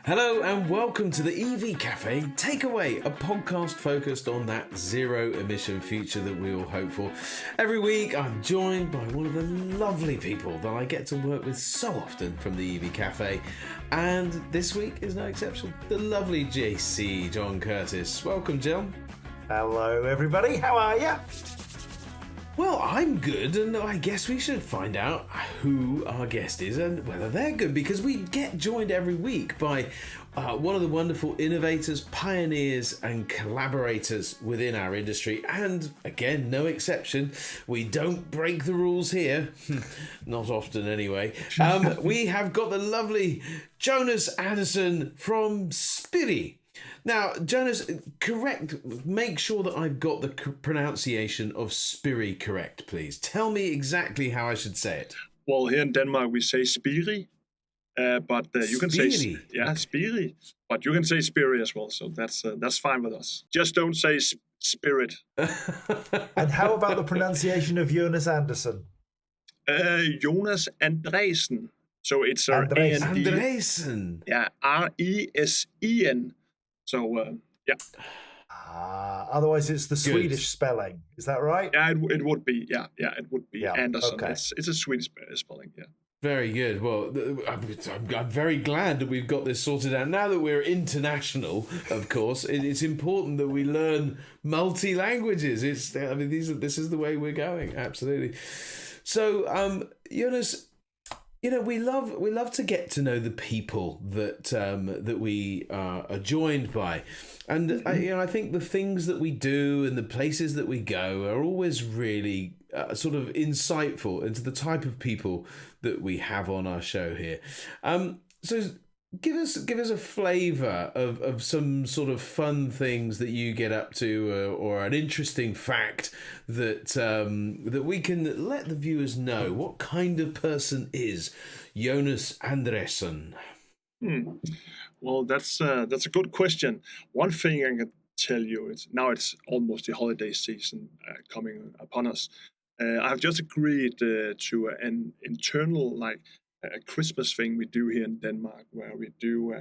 Hello and welcome to the EV Cafe Takeaway, a podcast focused on that zero emission future that we all hope for. Every week I'm joined by one of the lovely people that I get to work with so often from the EV Cafe, and this week is no exception. The lovely JC, John Curtis. Welcome, John. Hello everybody, how are you? Well, I'm good, and I guess we should find out who our guest is and whether they're good, because we get joined every week by one of the wonderful innovators, pioneers, and collaborators within our industry. And again, no exception, we don't break the rules here. Not often, anyway. We have got the lovely Jonas Andresen from Spirii. Now, Jonas, make sure that I've got the pronunciation of Spirii correct, please. Tell me exactly how I should say it. Well, here in Denmark, we say Spirii, but you can say Spirii, but you can say Spirii as well, so that's fine with us. Just don't say spirit. And how about the pronunciation of Jonas Andresen? Jonas Andresen. So it's Andresen. Yeah, Resen. So, yeah. Otherwise, it's the Swedish spelling. Is that right? Yeah, it would be. Yeah, it would be Anderson. Okay. It's a Swedish spelling, yeah. Very good. Well, I'm very glad that we've got this sorted out. Now that we're international, of course, it's important that we learn multi-languages. This is the way we're going. Absolutely. So, Jonas, you know, we love to get to know the people that we are joined by, and I think the things that we do and the places that we go are always really sort of insightful into the type of people that we have on our show here. So give us a flavour of some sort of fun things that you get up to, or an interesting fact that we can let the viewers know. What kind of person is Jonas Andresen? Well, that's a good question. One thing I can tell you is now it's almost the holiday season coming upon us. I've just agreed to an internal a Christmas thing we do here in Denmark, where we do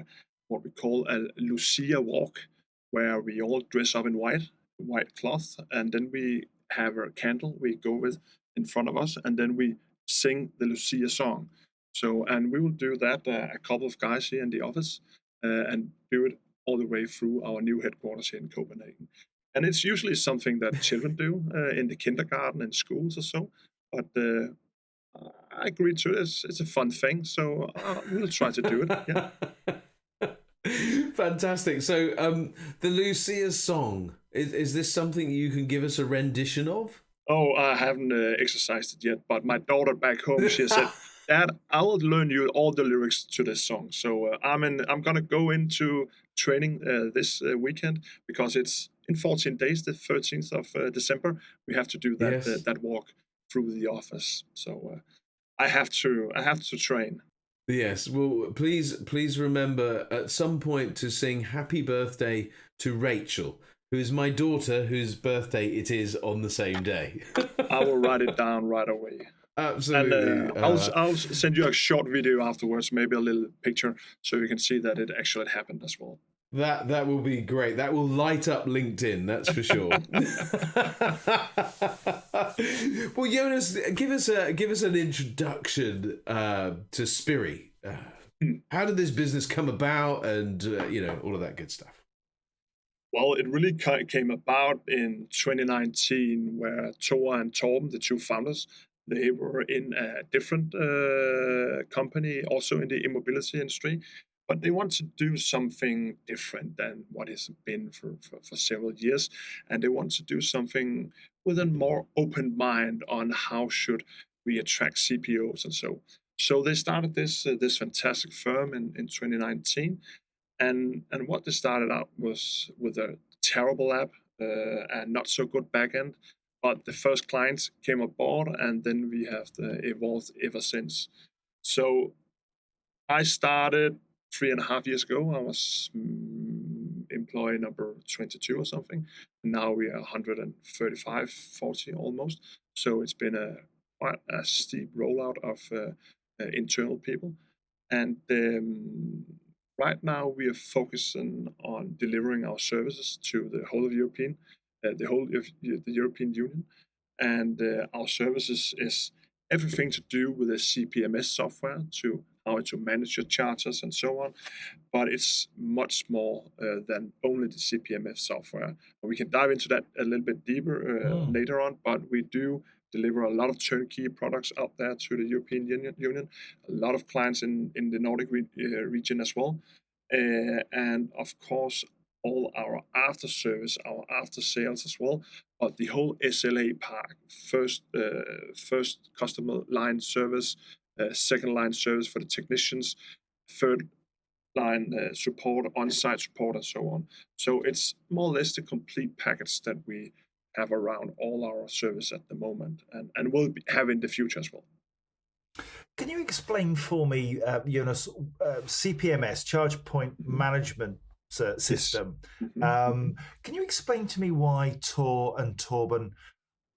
what we call a Lucia walk, where we all dress up in white cloth, and then we have a candle we go with in front of us, and then we sing the Lucia song. So, and we will do that, a couple of guys here in the office, and do it all the way through our new headquarters here in Copenhagen. And it's usually something that children do in the kindergarten and schools or so, but I agree to it. It's a fun thing, so we'll try to do it. Yeah. Fantastic. So, the Lucia song, is this something you can give us a rendition of? Oh, I haven't exercised it yet, but my daughter back home, she said, "Dad, I will learn you all the lyrics to this song." So I'm gonna go into training this weekend, because it's in 14 days, the 13th of December. We have to do that that walk through the office. So I have to train. Yes. Well, please remember at some point to sing "Happy Birthday" to Rachel, who is my daughter, whose birthday it is on the same day. I will write it down right away. Absolutely. And I'll send you a short video afterwards, maybe a little picture, so you can see that it actually happened as well. That will be great. That will light up LinkedIn, that's for sure. Well, Jonas, give us an introduction to Spirii. How did this business come about, and all of that good stuff? Well, it really came about in 2019, where Thor and Torben, the two founders, they were in a different company, also in the e-mobility industry, but they want to do something different than what it's been for several years, and they want to do something with a more open mind on how should we attract CPOs and so. So they started this fantastic firm in 2019, and what they started out was with a terrible app and not so good backend. But the first clients came aboard, and then we have evolved ever since. So I started 3.5 years ago. I was employee number 22 or something. Now we are 135, 40 almost. So it's been quite a steep rollout of internal people. And Right now, we are focusing on delivering our services to the whole of the whole of the European Union, and our services is everything to do with the CPMS software to how to manage your charges and so on. But it's much more than only the CPMS software. And we can dive into that a little bit deeper Mm. later on. But we do deliver a lot of turnkey products out there to the European Union, a lot of clients in the Nordic region as well. And of course, all our after service, our after sales as well, but the whole SLA part, first customer line service, second line service for the technicians, third line support, on-site support, and so on. So it's more or less the complete package that we have around all our service at the moment, and will have in the future as well. Can you explain for me, Jonas, CPMS, Charge Point Management System? Can you explain to me why Tor and Torben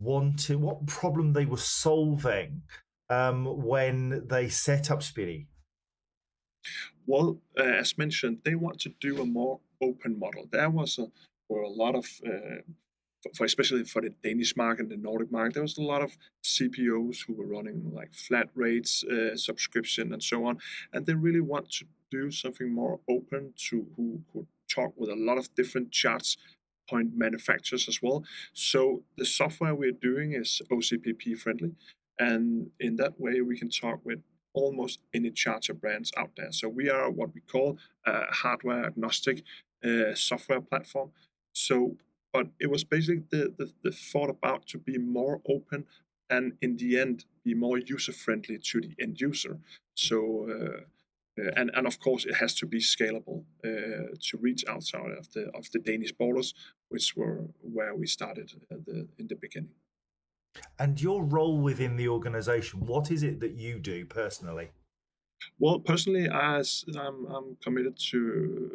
wanted, what problem they were solving when they set up Spirii? Well, as mentioned, they want to do a more open model. There were a lot of for especially for the Danish market, the Nordic market, there was a lot of CPOs who were running like flat rates, subscription, and so on, and they really want to do something more open to who could talk with a lot of different charts point manufacturers as well. So the software we're doing is OCPP friendly, and in that way we can talk with almost any charger brands out there. So we are what we call a hardware agnostic software platform. So but it was basically the thought about to be more open and in the end be more user friendly to the end user. So and of course it has to be scalable to reach outside of the Danish borders, which were where we started in the beginning. And your role within the organization, what is it that you do personally? Well, personally, as I'm committed to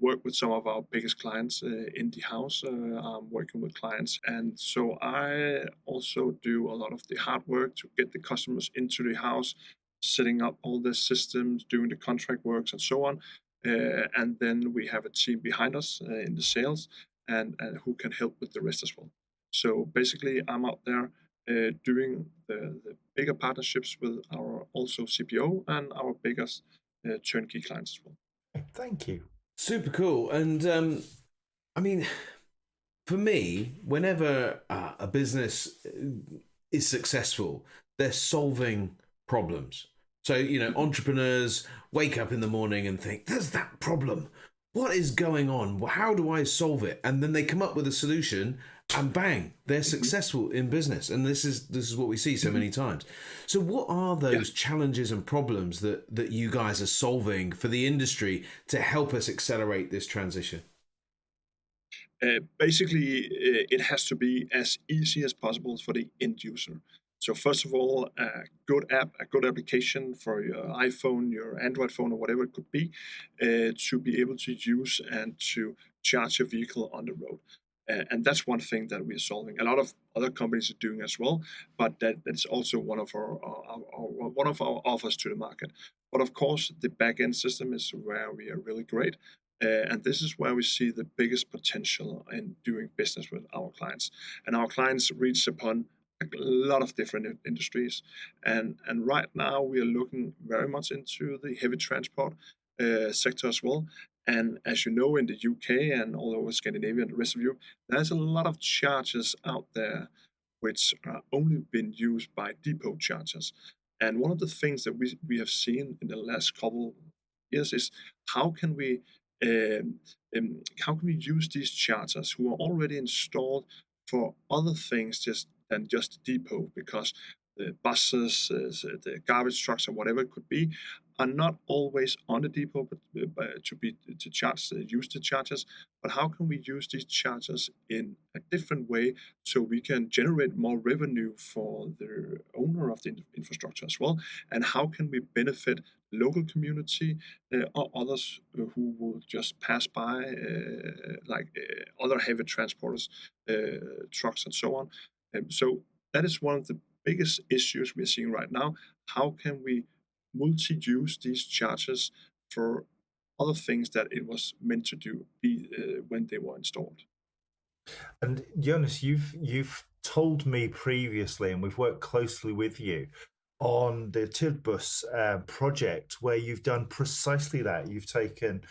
work with some of our biggest clients in the house. I'm working with clients, and so I also do a lot of the hard work to get the customers into the house, setting up all the systems, doing the contract works, and so on. And then we have a team behind us in the sales, and who can help with the rest as well. So basically, I'm out there doing the bigger partnerships with our also CPO and our biggest turnkey clients as well. Thank you. Super cool. And I mean, for me, whenever a business is successful, they're solving problems. So, entrepreneurs wake up in the morning and think, there's that problem. What is going on? How do I solve it? And then they come up with a solution and bang, they're successful in business. And this is what we see so many times. So what are those challenges and problems that you guys are solving for the industry to help us accelerate this transition? Basically, it has to be as easy as possible for the end user. So first of all, a good app, a good application for your iPhone, your Android phone, or whatever it could be, to be able to use and to charge your vehicle on the road. And that's one thing that we're solving. A lot of other companies are doing as well, but that's also one of our offers to the market. But of course, the back end system is where we are really great. And this is where we see the biggest potential in doing business with our clients. And our clients reach upon a lot of different industries. And right now we are looking very much into the heavy transport sector as well. And as you know, in the UK and all over Scandinavia and the rest of Europe, there's a lot of chargers out there which are only been used by depot chargers. And one of the things that we have seen in the last couple years is how can we um, how can we use these chargers who are already installed for other things just than just depot, because the buses, the garbage trucks, or whatever it could be, are not always on the depot, but to charge use the chargers. But how can we use these chargers in a different way so we can generate more revenue for the owner of the infrastructure as well? And how can we benefit local community or others who will just pass by, like other heavy transporters, trucks, and so on? So that is one of the biggest issues we're seeing right now. How can we multi-use these chargers for other things that it was meant to do when they were installed. And Jonas, you've told me previously, and we've worked closely with you on the Tilbus project, where you've done precisely that. You've taken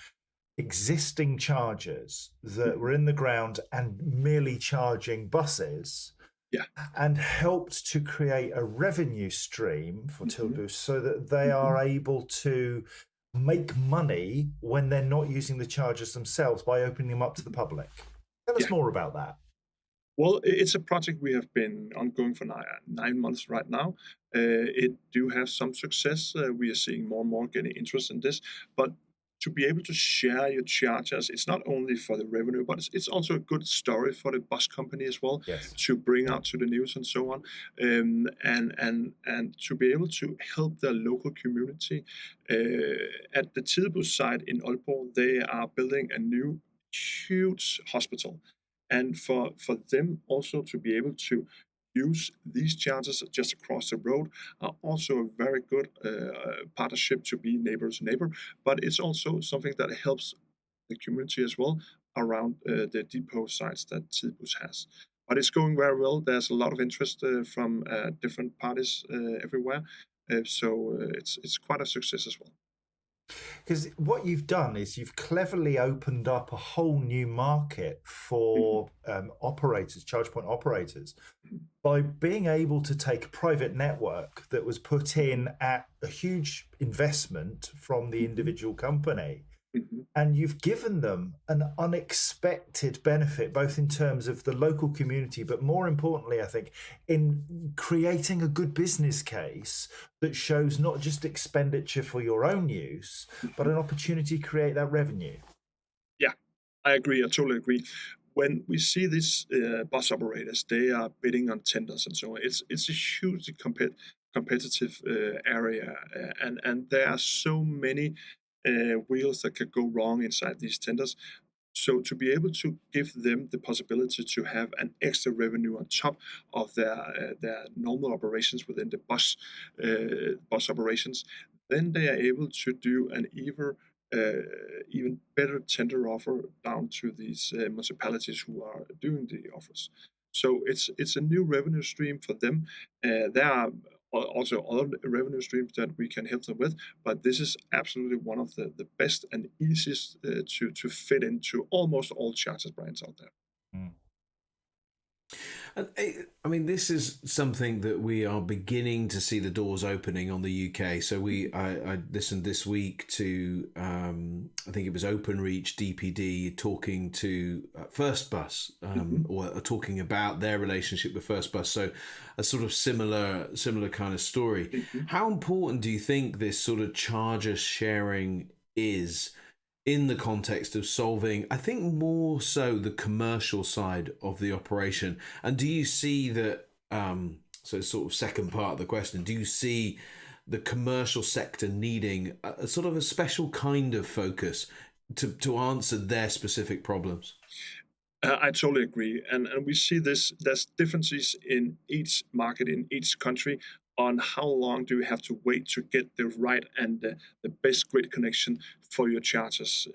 existing chargers that were in the ground and merely charging buses, Yeah. and helped to create a revenue stream for Tilbus so that they are able to make money when they're not using the chargers themselves by opening them up to the public. Tell us more about that. Well, it's a project we have been ongoing for 9 months right now. It do have some success. We are seeing more and more getting interest in this. But to be able to share your chargers, it's not only for the revenue, but it's also a good story for the bus company as well, Yes. to bring out to the news and so on, and to be able to help their local community. At the Tilbus site in Aalborg, they are building a new huge hospital, and for them also to be able to use these chargers just across the road are also a very good partnership to be neighbor to neighbor. But it's also something that helps the community as well around the depot sites that Tilbus has. But it's going very well. There's a lot of interest from different parties everywhere. It's quite a success as well. Because what you've done is you've cleverly opened up a whole new market for operators, charge point operators, by being able to take a private network that was put in at a huge investment from the individual company. And you've given them an unexpected benefit, both in terms of the local community, but more importantly, I think, in creating a good business case that shows not just expenditure for your own use, but an opportunity to create that revenue. Yeah, I agree. I totally agree. When we see these bus operators, they are bidding on tenders and so on. It's a hugely competitive area, and there are so many wheels that could go wrong inside these tenders. So to be able to give them the possibility to have an extra revenue on top of their normal operations within the bus operations, then they are able to do an even better tender offer down to these municipalities who are doing the offers. So it's a new revenue stream for them. There are also other revenue streams that we can help them with, but this is absolutely one of the best and easiest to fit into almost all charter brands out there. And I mean, this is something that we are beginning to see the doors opening on the UK. So I listened this week to I think it was Openreach DPD talking to First Bus, or talking about their relationship with First Bus. So a sort of similar kind of story. How important do you think this sort of charger sharing is in the context of solving, I think, more so the commercial side of the operation? And do you see that, so sort of second part of the question, do you see the commercial sector needing a sort of a special kind of focus to answer their specific problems? I totally agree. And we see this, there's differences in each market, in each country, on how long do you have to wait to get the right and the best grid connection for your chargers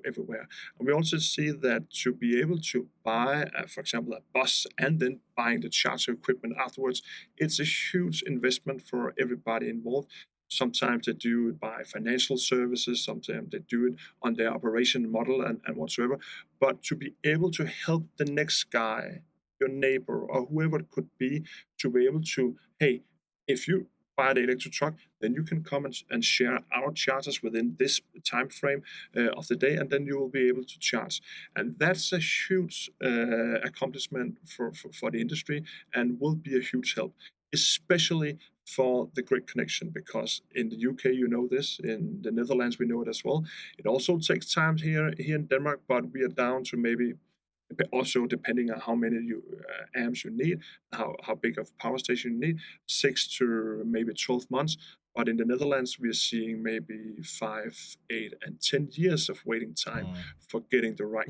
everywhere. And we also see that to be able to buy, for example, a bus and then buying the charger equipment afterwards, it's a huge investment for everybody involved. Sometimes they do it by financial services, sometimes they do it on their operation model and whatsoever. But to be able to help the next guy, your neighbor, or whoever it could be, to be able to, hey, if you buy the electric truck, then you can come and share our chargers within this time frame of the day, and then you will be able to charge. And that's a huge accomplishment for the industry, and will be a huge help, especially for the grid connection, because in the UK, you know this, in the Netherlands, we know it as well. It also takes time here in Denmark, but we are down to maybe, also depending on how many amps you need, how big of power station you need, 6 to maybe 12 months. But in the Netherlands, we are seeing maybe 5, 8, and 10 years of waiting time for getting the right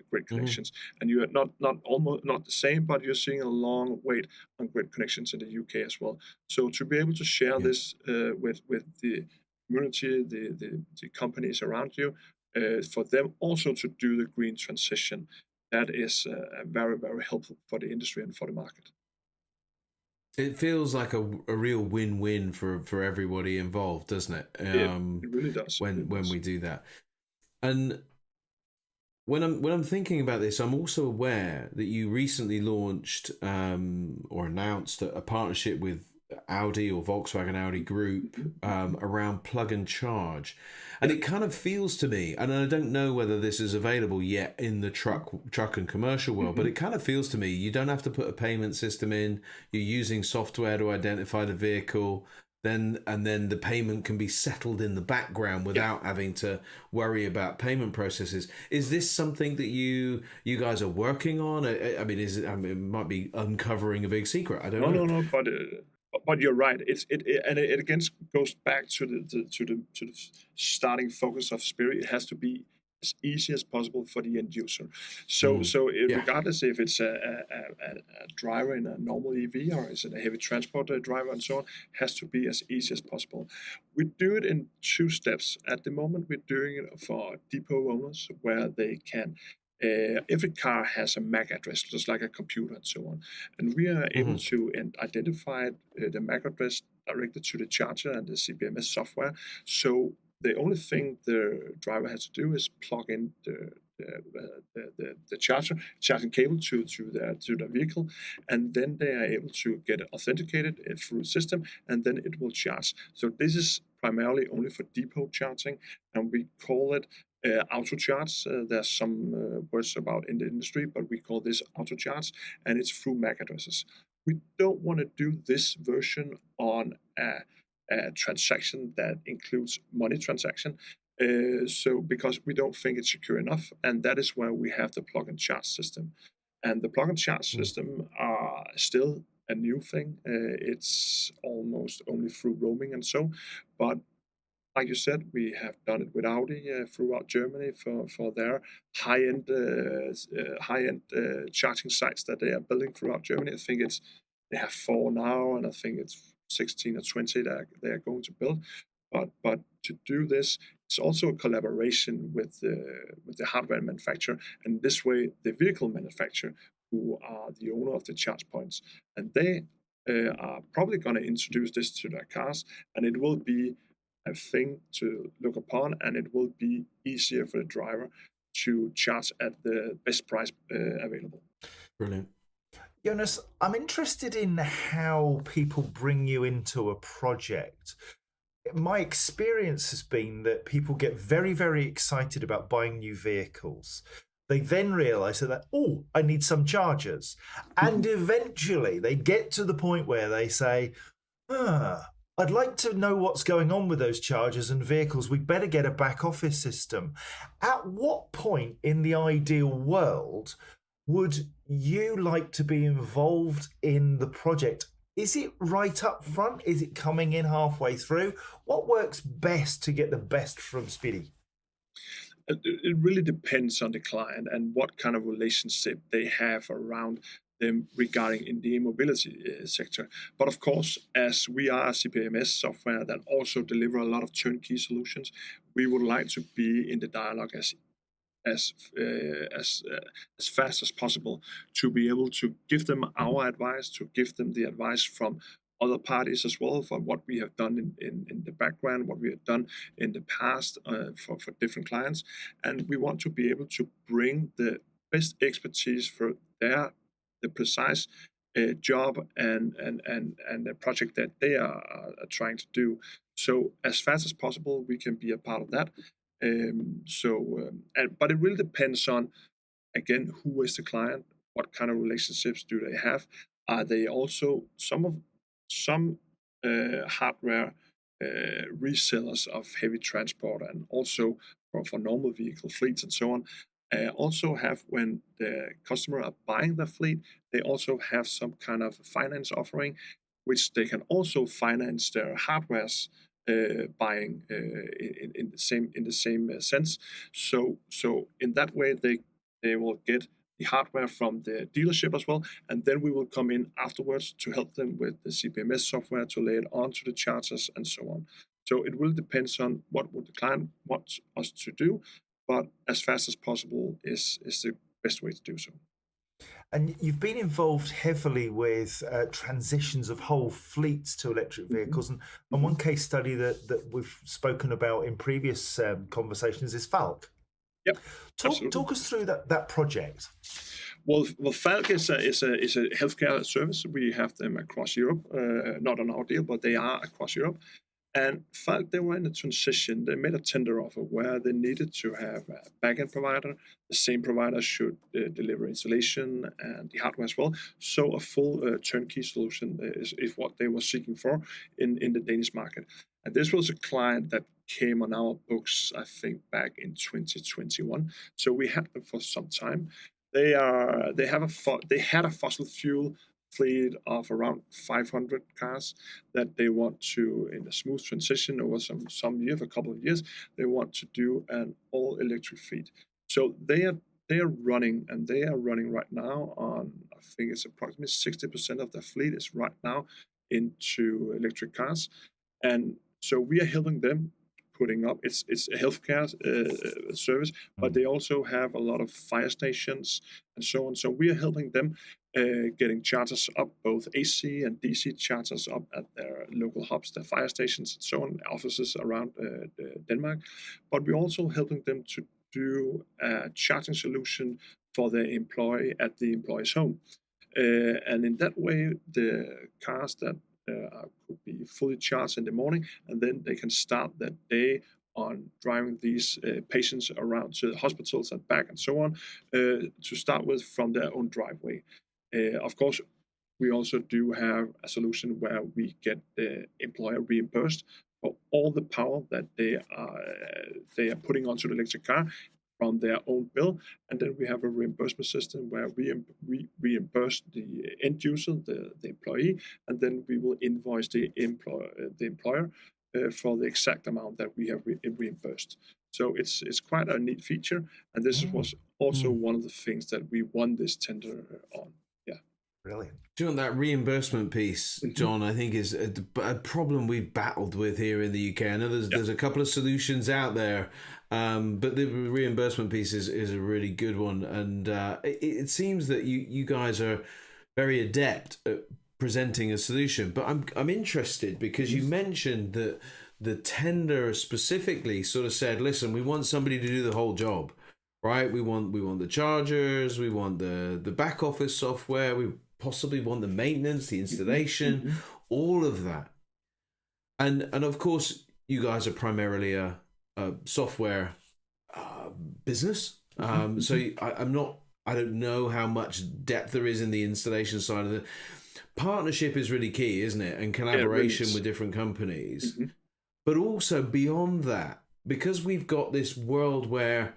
grid connections. And you are not the same, but you're seeing a long wait on grid connections in the UK as well. So to be able to share this with the community, the companies around you, for them also to do the green transition, that is very, very helpful for the industry and for the market. It feels like a real win-win for everybody involved, doesn't it? It really does. When we do that. And when I'm thinking about this, I'm also aware that you recently launched or announced a partnership with Audi or Volkswagen Audi Group around plug and charge. And it kind of feels to me, and I don't know whether this is available yet in the truck and commercial world, but it kind of feels to me you don't have to put a payment system in. You're using software to identify the vehicle, and then the payment can be settled in the background without having to worry about payment processes. Is this something that you guys are working on? I mean, it might be uncovering a big secret. I don't know. No, but you're right. It again goes back to the starting focus of Spirii. It has to be as easy as possible for the end user. So regardless if it's a driver in a normal EV or is it a heavy transport driver and so on, has to be as easy as possible. We do it in 2 steps. At the moment, we're doing it for depot owners where they can. Every car has a MAC address, just like a computer and so on. And we are able to identify the MAC address directed to the charger and the CPMS software. So the only thing the driver has to do is plug in the charging cable to the vehicle, and then they are able to get it authenticated through the system, and then it will charge. So this is primarily only for depot charging, and we call it auto charge. There's some words about in the industry, but we call this auto charge, and it's through MAC addresses. We don't want to do this version on a transaction that includes money transaction. So because we don't think it's secure enough, and that is where we have the plug and charge system. And the plug and charge system are still a new thing. It's almost only through roaming and so, but like you said, we have done it with Audi throughout Germany for their high-end charging sites that they are building throughout Germany. I think they have 4 now, and I think it's 16 or 20 that they are going to build. But to do this, it's also a collaboration with the hardware manufacturer, and this way the vehicle manufacturer, who are the owner of the charge points, and they are probably going to introduce this to their cars, and it will be a thing to look upon, and it will be easier for the driver to charge at the best price available. Brilliant. Jonas, I'm interested in how people bring you into a project. My experience has been that people get very, very excited about buying new vehicles. They then realize that, I need some chargers. And eventually they get to the point where they say, I'd like to know what's going on with those chargers and vehicles. We better get a back office system. At what point in the ideal world would you like to be involved in the project? Is it right up front? Is it coming in halfway through? What works best to get the best from Spirii? It really depends on the client and what kind of relationship they have around them regarding in the mobility sector. But of course, as we are a CPMS software that also deliver a lot of turnkey solutions, we would like to be in the dialogue as fast as possible to be able to give them our advice, to give them the advice from other parties as well for what we have done in the background, what we have done in the past for different clients. And we want to be able to bring the best expertise for the precise job and the project that they are trying to do. So as fast as possible, we can be a part of that. But it really depends on, again, who is the client, what kind of relationships do they have? Are they also some hardware resellers of heavy transport and also for normal vehicle fleets and so on? Also have, when the customer are buying the fleet, they also have some kind of finance offering which they can also finance their hardwares buying in the same sense. So in that way, they will get the hardware from the dealership as well, and then we will come in afterwards to help them with the CPMS software to lay it onto the chargers and so on. So it will depends on what would the client want us to do, but as fast as possible is the best way to do so. And you've been involved heavily with transitions of whole fleets to electric vehicles. And one case study that we've spoken about in previous conversations is Falk. Yep. Talk us through that project. Well, Falk is a healthcare service. We have them across Europe, not on our deal, but they are across Europe. And Falk, they were in a transition. They made a tender offer where they needed to have a backend provider. The same provider should deliver installation and the hardware as well. So a full turnkey solution is what they were seeking for in the Danish market. And this was a client that came on our books, I think, back in 2021. So we had them for some time. They had a fossil fuel fleet of around 500 cars that they want to, in a smooth transition over some years, a couple of years, they want to do an all electric fleet. So they are running right now on, I think it's approximately 60% of their fleet is right now into electric cars, and so we are helping them putting up. It's a healthcare service, but they also have a lot of fire stations and so on. So we are helping them getting chargers up, both AC and DC chargers up at their local hubs, their fire stations and so on, offices around Denmark. But we're also helping them to do a charging solution for their employee at the employee's home. And in that way, the cars that could be fully charged in the morning, and then they can start that day on driving these patients around to the hospitals and back and so on, to start with from their own driveway. Of course, we also do have a solution where we get the employer reimbursed for all the power that they are putting onto the electric car from their own bill, and then we have a reimbursement system where we reimburse the end user, the employee, and then we will invoice the employer for the exact amount that we have reimbursed. So it's quite a neat feature, and this was also one of the things that we won this tender on. Yeah, brilliant. Do you know that reimbursement piece, John? I think is a problem we've battled with here in the UK. I know there's a couple of solutions out there. But the reimbursement piece is a really good one, and it seems that you guys are very adept at presenting a solution. But I'm interested because you mentioned that the tender specifically sort of said, "Listen, we want somebody to do the whole job, right? We want the chargers, we want the back office software, we possibly want the maintenance, the installation, all of that." And of course, you guys are primarily a software business. So I don't know how much depth there is in the installation side of it. Partnership is really key, isn't it? And collaboration with different companies. But also beyond that, because we've got this world where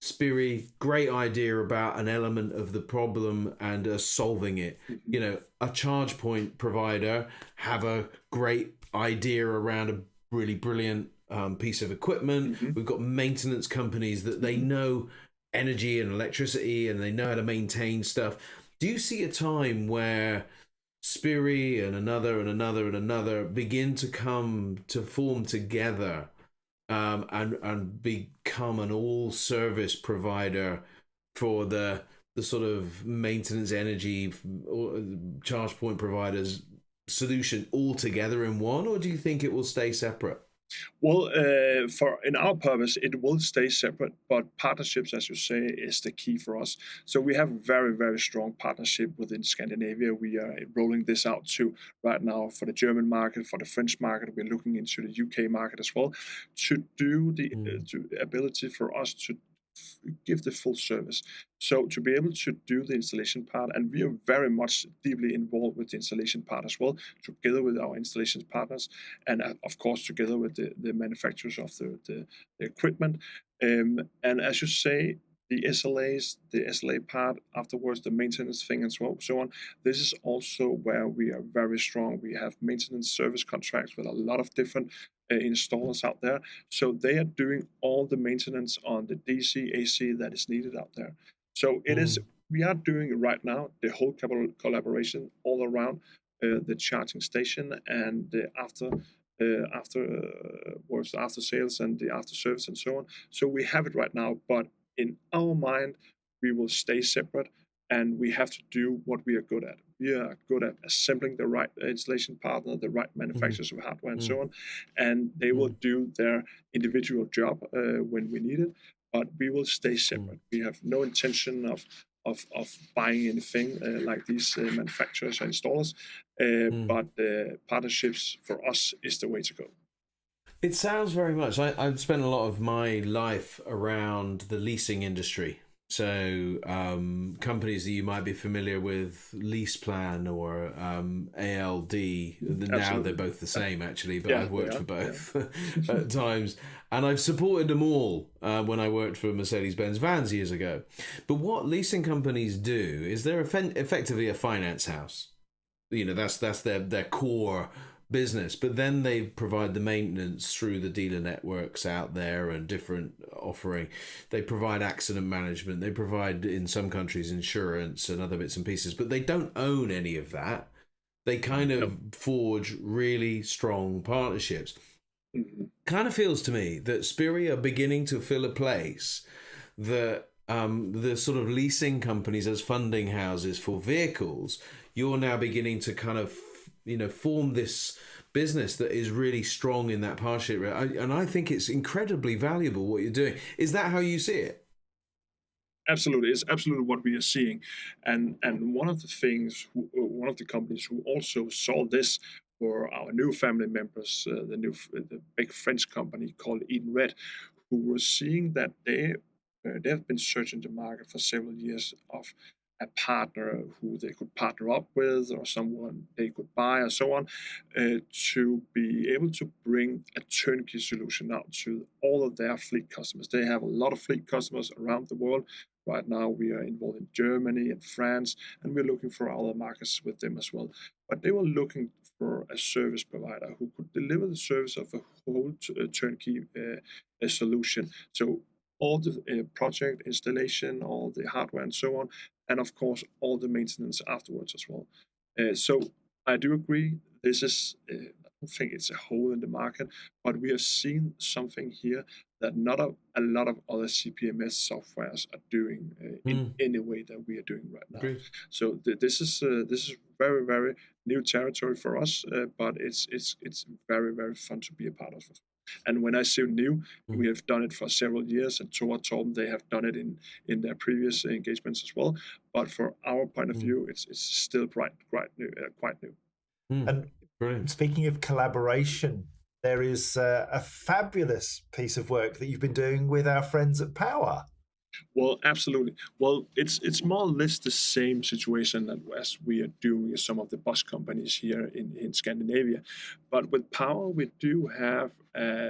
Spirii, great idea about an element of the problem and solving it. You know, a charge point provider have a great idea around a really brilliant piece of equipment. We've got maintenance companies that they know energy and electricity and they know how to maintain stuff. Do you see a time where Spirii and another begin to form together and become an all service provider for the sort of maintenance energy or charge point providers solution all together in one, or do you think it will stay separate? Well, for in our purpose, it will stay separate, but partnerships, as you say, is the key for us. So we have very, very strong partnership within Scandinavia. We are rolling this out to right now for the German market, for the French market. We're looking into the UK market as well to do the ability for us to give the full service. So to be able to do the installation part, and we are very much deeply involved with the installation part as well, together with our installation partners, and of course together with the manufacturers of the equipment. And as you say, the SLAs, the SLA part, afterwards the maintenance thing and so on. This is also where we are very strong. We have maintenance service contracts with a lot of different installers out there. So they are doing all the maintenance on the DC, AC that is needed out there. So it is, we are doing right now the whole collaboration all around the charging station and the after sales and the after service and so on. So we have it right now, but in our mind, we will stay separate, and we have to do what we are good at. We are good at assembling the right installation partner, the right manufacturers of hardware, and so on, and they will do their individual job when we need it. But we will stay separate. We have no intention of buying anything like these manufacturers or installers, but partnerships for us is the way to go. It sounds very much. I've spent a lot of my life around the leasing industry. So companies that you might be familiar with, LeasePlan or ALD. Now they're both the same, actually, but I've worked for both at times. And I've supported them all when I worked for Mercedes-Benz Vans years ago. But what leasing companies do is they're effectively a finance house. You know, that's their core business, but then they provide the maintenance through the dealer networks out there and different offering. They provide accident management. They provide, in some countries, insurance and other bits and pieces, but they don't own any of that. They kind of forge really strong partnerships. Kind of feels to me that Spirii are beginning to fill a place that the sort of leasing companies as funding houses for vehicles, you're now beginning to kind of form this business that is really strong in that partnership. And I think it's incredibly valuable what you're doing. Is that how you see it? Absolutely, it's absolutely what we are seeing. And one of the companies who also saw this were our new family members, the big French company called Edenred, who were seeing that they have been searching the market for several years of a partner who they could partner up with or someone they could buy and so on, to be able to bring a turnkey solution out to all of their fleet customers. They have a lot of fleet customers around the world. Right now we are involved in Germany and France, and we're looking for other markets with them as well. But they were looking for a service provider who could deliver the service of a whole turnkey solution. So all the project installation, all the hardware and so on, and of course all the maintenance afterwards as well. So I do agree, this is, I don't think it's a hole in the market, but we have seen something here that not a lot of other CPMS softwares are doing in any way that we are doing right now. Great. So this is very, very new territory for us, but it's very, very fun to be a part of it. And when I say new, we have done it for several years, and Torben, they have done it in their previous engagements as well. But for our point of view, it's still quite new. And Brilliant. Speaking of collaboration, there is a fabulous piece of work that you've been doing with our friends at Power. Well, absolutely. Well, it's more or less the same situation as we are doing with some of the bus companies here in Scandinavia. But with Power, we do have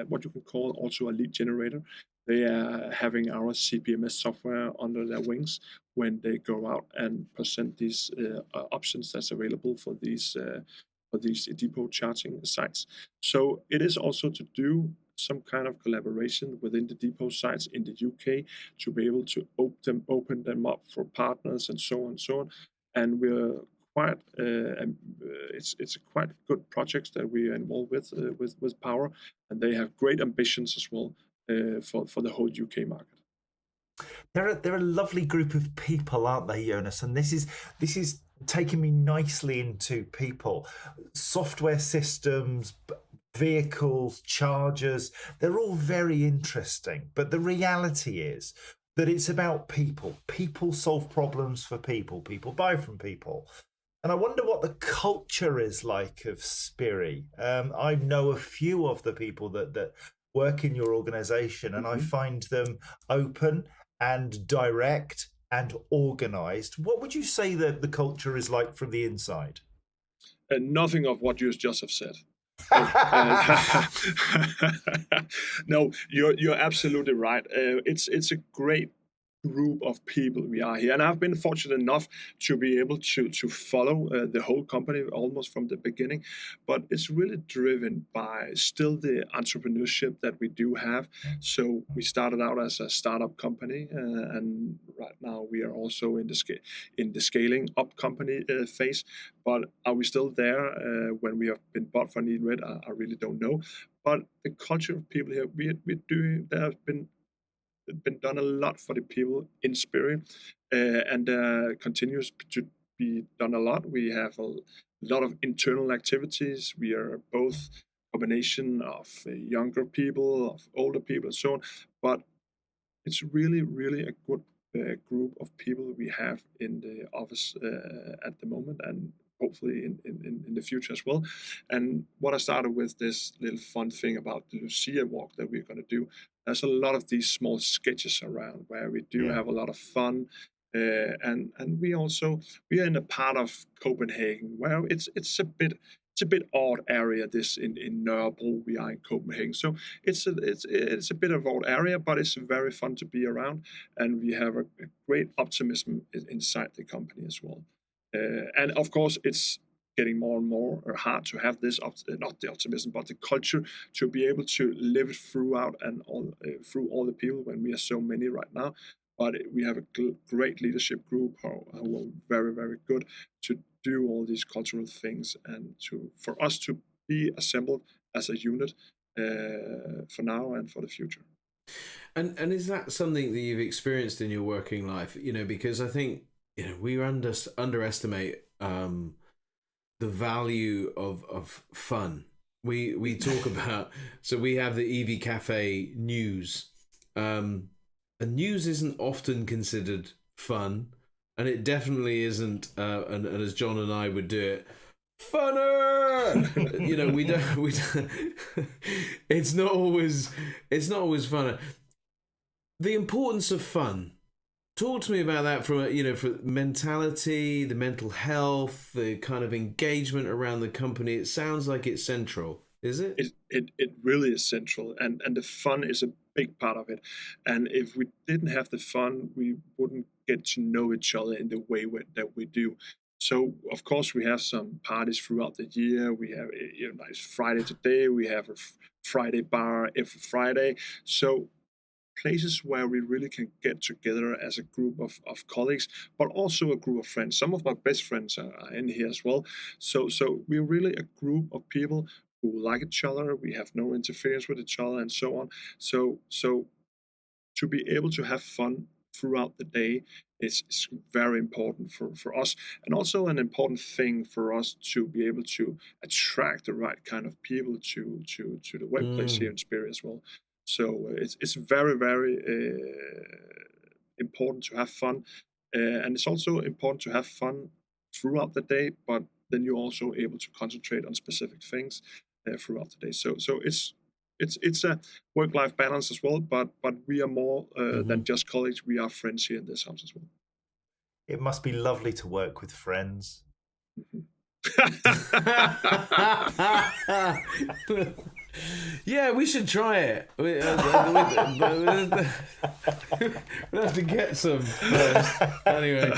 what you can call also a lead generator. They are having our CPMS software under their wings when they go out and present these options that's available for these depot charging sites. So it is also to do some kind of collaboration within the depot sites in the UK to be able to open them up for partners and so on and so on. And we're quite it's a quite good projects that we are involved with Power, and they have great ambitions as well for the whole UK market. They're a lovely group of people, aren't they, Jonas? And this is taking me nicely into people, software systems, vehicles, chargers. They're all very interesting, but the reality is that it's about people. People solve problems for people. People buy from people. And I wonder what the culture is like of Spirii. I know a few of the people that work in your organization, and I find them open and direct and organized. What would you say that the culture is like from the inside? Nothing of what you just have said. No, you're absolutely right. It's a great group of people we are here. And I've been fortunate enough to be able to follow the whole company almost from the beginning. But it's really driven by still the entrepreneurship that we do have. So we started out as a startup company, and right now we are also in the scaling up company phase. But are we still there when we have been bought for Need Red? I really don't know. But the culture of people here, we do. There have been done a lot for the people in Spirii, and continues to be done a lot. We have a lot of internal activities. We are both combination of younger people, of older people, and so on. But it's really a good group of people we have in the office at the moment, and hopefully in the future as well. And what I started with this little fun thing about the Lucia walk that we're going to do, there's a lot of these small sketches around where we do Yeah. have a lot of fun. And we are in a part of Copenhagen where it's a bit odd area. This in Nørrebro, we are in Copenhagen, so it's a bit of old area, but it's very fun to be around, and we have a great optimism inside the company as well. And of course, it's getting more and more hard to have this not the optimism, but the culture to be able to live it throughout and all through all the people when we are so many right now. But we have a great leadership group who are very, very good to do all these cultural things and for us to be assembled as a unit for now and for the future. And is that something that you've experienced in your working life? Because I think we underestimate the value of fun. We talk about, so we have the EV Cafe news. And news isn't often considered fun, and it definitely isn't. And as John and I would do it, funner. We don't. It's not always funner. The importance of fun. Talk to me about that from for mentality, the mental health, the kind of engagement around the company. It sounds like it's central. Is it? It really is central, and the fun is a big part of it. And if we didn't have the fun, we wouldn't get to know each other in the way that we do. So of course we have some parties throughout the year. We have it's Friday today. We have a Friday bar every Friday. So places where we really can get together as a group of colleagues, but also a group of friends. Some of my best friends are in here as well. So we're really a group of people who like each other. We have no interference with each other and so on. So to be able to have fun throughout the day is very important for us, and also an important thing for us to be able to attract the right kind of people to the workplace here in Spirit as well. So it's very, very important to have fun, and it's also important to have fun throughout the day. But then you're also able to concentrate on specific things throughout the day. So it's a work-life balance as well. But we are more than just colleagues. We are friends here in this house as well. It must be lovely to work with friends. Yeah, we should try it. We'll have to get some first. Anyway,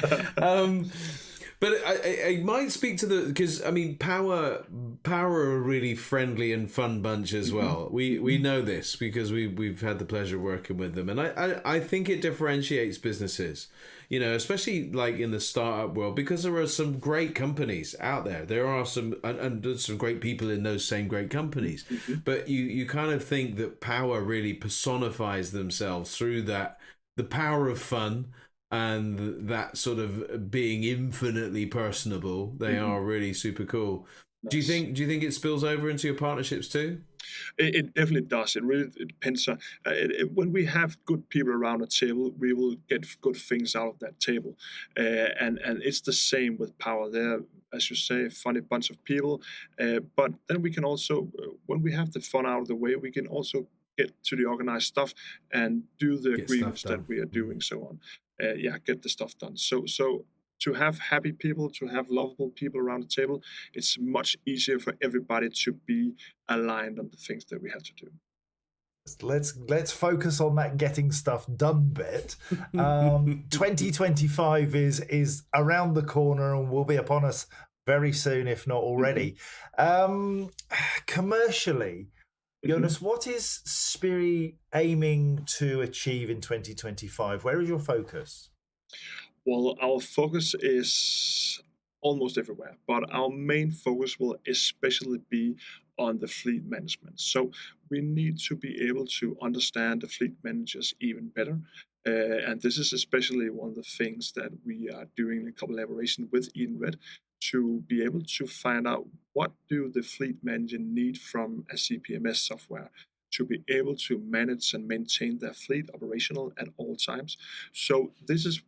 but I might speak to because I mean, Power are a really friendly and fun bunch as well. We know this because we've had the pleasure of working with them, and I think it differentiates businesses. Especially like in the startup world, because there are some great companies out there. There are some and some great people in those same great companies. But you kind of think that Power really personifies themselves through the power of fun and that sort of being infinitely personable. They are really super cool. Nice. Do you think it spills over into your partnerships too? It definitely does. It really depends. When we have good people around a table, we will get good things out of that table. And it's the same with Power. They're, as you say, a funny bunch of people. But then we can also, when we have the fun out of the way, we can also get to the organized stuff and do the agreements that we are doing, so on. Get the stuff done. So to have happy people, to have lovable people around the table, it's much easier for everybody to be aligned on the things that we have to do. Let's focus on that getting stuff done bit. 2025 is around the corner and will be upon us very soon, if not already. Commercially, Jonas, what is Spirii aiming to achieve in 2025? Where is your focus? Well, our focus is almost everywhere, but our main focus will especially be on the fleet management. So we need to be able to understand the fleet managers even better. And this is especially one of the things that we are doing in collaboration with Edenred, to be able to find out what do the fleet manager need from a CPMS software to be able to manage and maintain their fleet operational at all times. So this is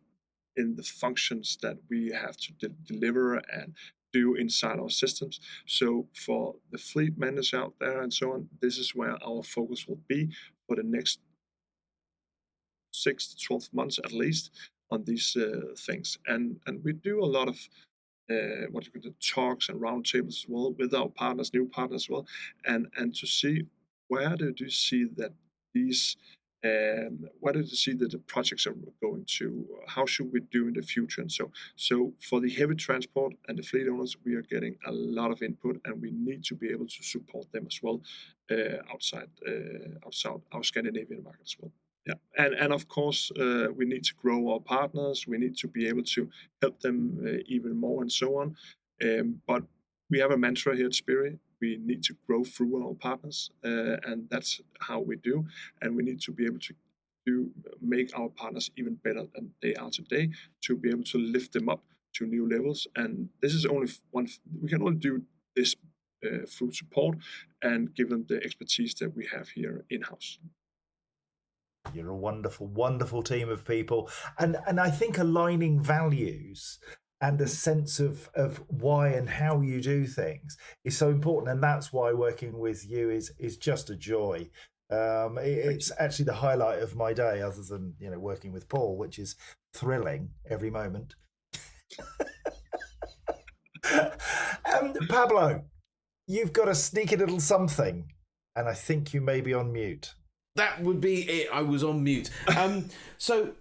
in the functions that we have to deliver and do inside our systems. So for the fleet manager out there and so on, this is where our focus will be for the next 6 to 12 months at least on these things. And we do a lot of what you call talks and roundtables as well with our partners, new partners as well, and to see where did you see that these where did you see that the projects are going to? How should we do in the future? And so for the heavy transport and the fleet owners, we are getting a lot of input, and we need to be able to support them as well outside our Scandinavian market as well. Yeah, and of course we need to grow our partners. We need to be able to help them even more and so on. But we have a mantra here at Spirii. We need to grow through our partners, and that's how we do. And we need to be able to make our partners even better than they are today, to be able to lift them up to new levels. And this is only one. We can only do this through support and give them the expertise that we have here in-house. You're a wonderful, wonderful team of people, and I think aligning values and a sense of why and how you do things is so important, and that's why working with you is just a joy. It's actually the highlight of my day, other than working with Paul, which is thrilling every moment. Pablo, you've got a sneaky little something, and I think you may be on mute. That would be it. I was on mute. So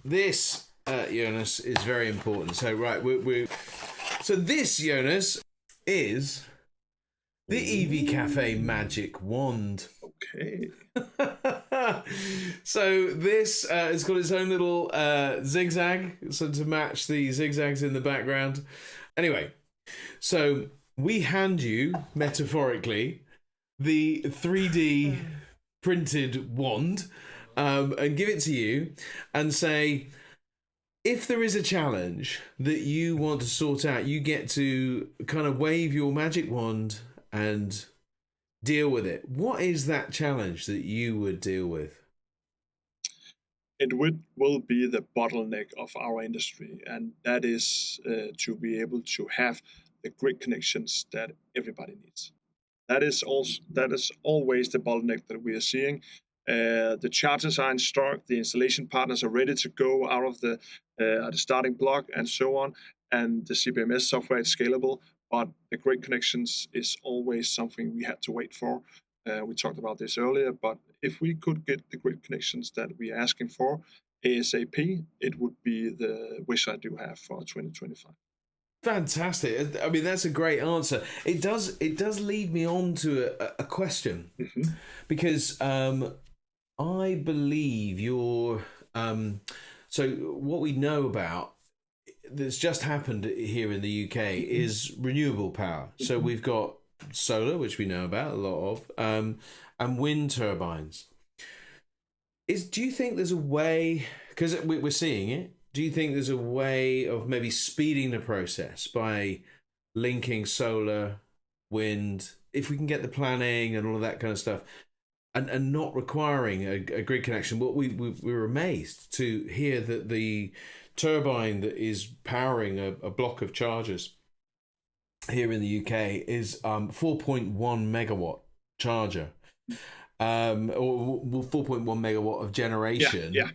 this, Jonas, is very important. So right, so this, Jonas, is the EV Cafe Magic Wand. Okay. So this it's got its own little zigzag, so to match the zigzags in the background. Anyway, so we hand you, metaphorically, the 3D printed wand and give it to you and say, if there is a challenge that you want to sort out, you get to kind of wave your magic wand and deal with it. What is that challenge that you would deal with? It will be the bottleneck of our industry, and that is to be able to have the grid connections that everybody needs. That is always the bottleneck that we are seeing. The chargers are in stock, the installation partners are ready to go out of the starting block and so on, and the CPMS software is scalable, but the grid connections is always something we had to wait for. We talked about this earlier, but if we could get the grid connections that we are asking for ASAP, it would be the wish I do have for 2025. Fantastic. I mean, that's a great answer. It does lead me on to a question, because I believe you're so what we know about that's just happened here in the UK is renewable power. So we've got solar, which we know about a lot of, and wind turbines. Do you think there's a way, because we're seeing it, do you think there's a way of maybe speeding the process by linking solar, wind, if we can get the planning and all of that kind of stuff, and not requiring a grid connection? What we were amazed to hear that the turbine that is powering a block of chargers here in the UK is 4.1 megawatt charger, or 4.1 megawatt of generation. Yeah.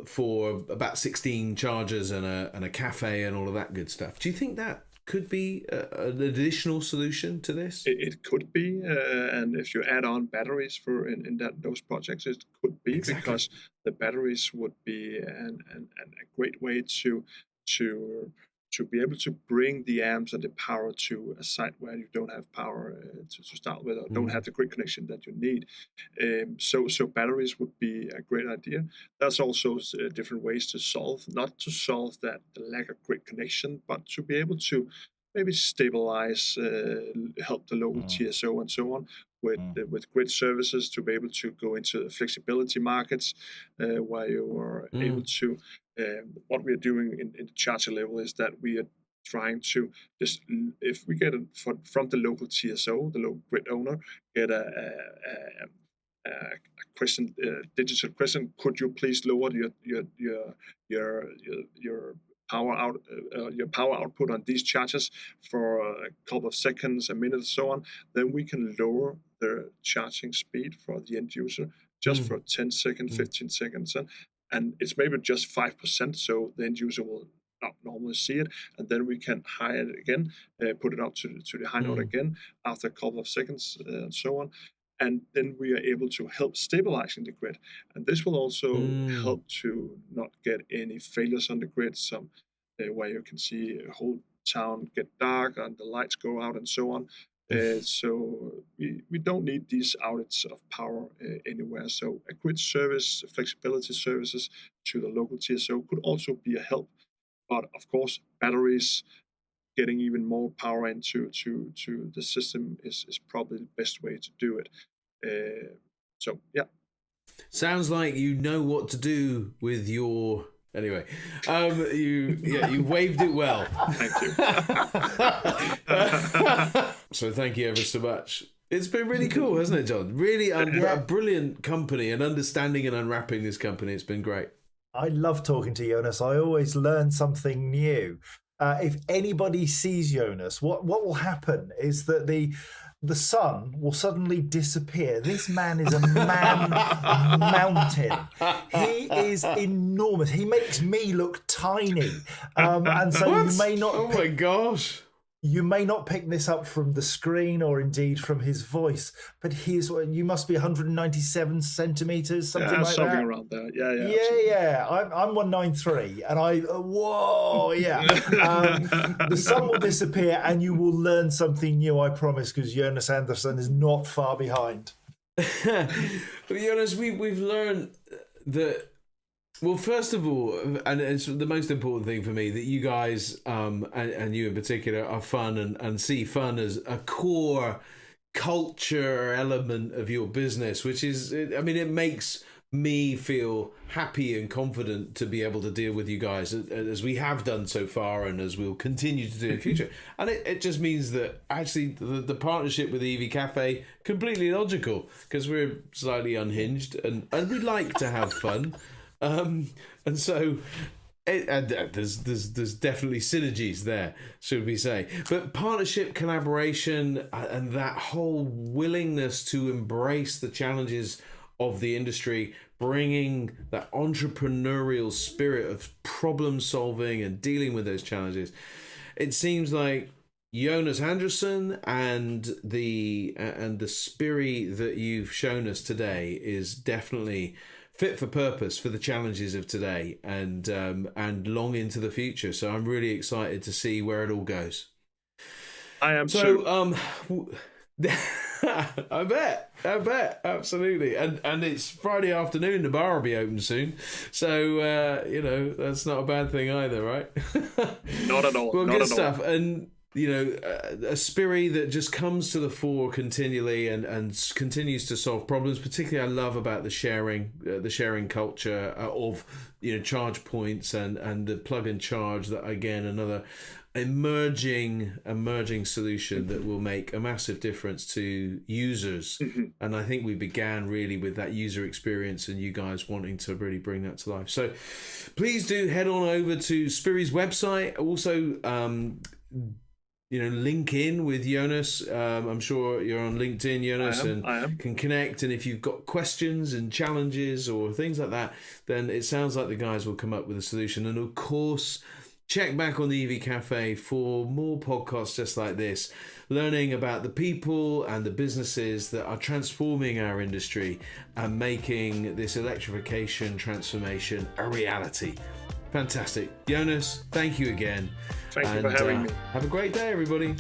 For about 16 chargers and a cafe and all of that good stuff. Do you think that could be an additional solution to this? It could be, and if you add on batteries in those projects, it could be, because the batteries would be a great way to be able to bring the amps and the power to a site where you don't have power to start with, or don't have the grid connection that you need. So batteries would be a great idea. There's also different ways to solve, not to solve the lack of grid connection, but to be able to maybe stabilize, help the local TSO and so on with grid services, to be able to go into the flexibility markets where you are able to. What we are doing in the charger level is that we are trying to just, if we get it from the local TSO, the local grid owner, get a question, digital question: could you please lower your power output on these chargers for a couple of seconds, a minute, and so on? Then we can lower the charging speed for the end user just for 10 seconds, 15 seconds, and it's maybe just 5%, so the end user will not normally see it, and then we can high it again, put it up to the high note again after a couple of seconds, and so on. And then we are able to help stabilizing the grid. And this will also help to not get any failures on the grid, some where you can see a whole town get dark and the lights go out and so on. So we don't need these outages of power anywhere. So a grid service, flexibility services to the local TSO could also be a help. But of course, batteries, getting even more power into the system is probably the best way to do it. So yeah. Sounds like you know what to do with your. Anyway, you waved it well. Thank you. So thank you ever so much. It's been really cool, hasn't it, John? Really a brilliant company, and understanding and unwrapping this company. It's been great. I love talking to Jonas. I always learn something new. If anybody sees Jonas, what will happen is that the sun will suddenly disappear. This man is a man mountain. He is enormous. He makes me look tiny. And so what? You may not. Oh my gosh. You may not pick this up from the screen or indeed from his voice, but you must be 197 centimeters, something like that. Something around there. Yeah. I'm 193, and the sun will disappear, and you will learn something new. I promise, because Jonas Andresen is not far behind. Jonas, we've learned that. Well, first of all, and it's the most important thing for me, that you guys, and you in particular, are fun and see fun as a core culture element of your business, which is, it makes me feel happy and confident to be able to deal with you guys as we have done so far, and as we'll continue to do in the future. And it just means that actually the partnership with the EV Cafe, completely logical, because we're slightly unhinged and we like to have fun. And so there's definitely synergies there, should we say. But partnership, collaboration, and that whole willingness to embrace the challenges of the industry, bringing that entrepreneurial spirit of problem solving and dealing with those challenges. It seems like Jonas Andresen and the Spirii that you've shown us today is definitely fit for purpose for the challenges of today and long into the future. So I'm really excited to see where it all goes. I am I bet, absolutely. And it's Friday afternoon. The bar will be open soon, so that's not a bad thing either, right? Not at all. Well, not good at stuff. all. And a Spirii that just comes to the fore continually and continues to solve problems. Particularly, I love about the sharing culture of charge points and the plug and charge. That again, another emerging solution that will make a massive difference to users. And I think we began really with that user experience and you guys wanting to really bring that to life. So please do head on over to Spirii's website. Also, link in with Jonas. I'm sure you're on LinkedIn, Jonas, I am. Can connect. And if you've got questions and challenges or things like that, then it sounds like the guys will come up with a solution. And of course, check back on the EV Cafe for more podcasts just like this, learning about the people and the businesses that are transforming our industry and making this electrification transformation a reality. Fantastic. Jonas, thank you again. Thank you for having me. Have a great day, everybody.